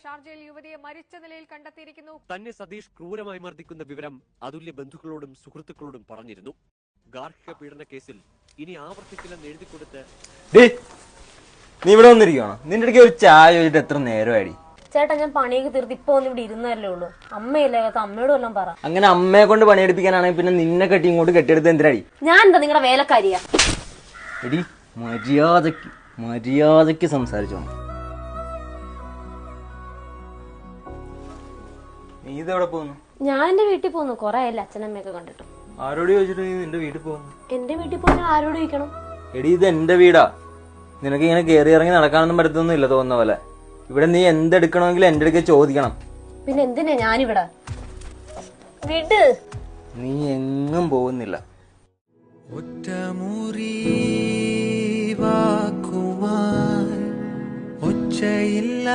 ഷാർജയിൽ യുവതിയെ മരിച്ച നിലയിൽ കണ്ടെത്തിയിരിക്കുന്നു. തന്നെ സതീഷ് ക്രൂരമായി മർദ്ദിക്കുന്ന വിവരം അതുല്യ ബന്ധുക്കളോടും സുഹൃത്തുക്കളോടും പറഞ്ഞിരുന്നു. ഗാർഹിക പീഡന കേസിൽ ഇനി ആവർത്തിക്കില്ലെന്ന് എഴുതി കൊടുത്ത് നീ ഇവിടെ വന്നിരിക്കണോ? നിന്റെ അടുത്ത് ഒരു ചായ ചോദിച്ചിട്ട് എത്ര നേരമായിടി? ചേട്ടാ ഞാൻ പണിയൊക്കെ തീർത്ത് ഇപ്പൊ ഒന്ന് ഇവിടെ ഇരുന്നല്ലേ ഉള്ളൂ. അമ്മയില്ലേ അമ്മയോട് വല്ലതും പറ. അങ്ങനെ അമ്മയെ കൊണ്ട് പണിയെടുപ്പിക്കാനാണെങ്കിൽ പിന്നെ നിന്നെ കെട്ടി ഇങ്ങോട്ട് കെട്ടിയെടുത്ത് എന്തിനാടി? ഞാൻ എന്താ നിങ്ങളുടെ വേലക്കാരിയാ? എടി മര്യാദക്ക് സംസാരിച്ചോ. നീ ഇതെവിടെ പോകുന്നു? ഞാൻ എന്റെ വീട്ടിൽ പോകുന്നു. കൊറേ ആയില്ല അച്ഛനമ്മയൊക്കെ കണ്ടിട്ടു. ആരോട് ചോദിച്ചിട്ട് നീ നിന്റെ വീട്ടിൽ പോകുന്നു? എന്റെ വീട്ടിൽ പോയാൽ ആരോട് ചോദിക്കണം? എടി ഇത് എന്റെ വീടാ. നിനക്ക് ഇങ്ങനെ കയറി ഇറങ്ങി നടക്കാനൊന്നും പറ്റത്തൊന്നും ഇല്ല തോന്നുന്ന പോലെ. ഇവിടെ നീ എന്തെടുക്കണമെങ്കിലും എന്റെ അടുക്ക ചോദിക്കണം. പിന്നെ എന്തിനാ ഞാനിവിടെ? വിട്. നീ എങ്ങും പോകുന്നില്ല. ഒറ്റമുറി വാക്കുമായി ഒച്ചയില്ല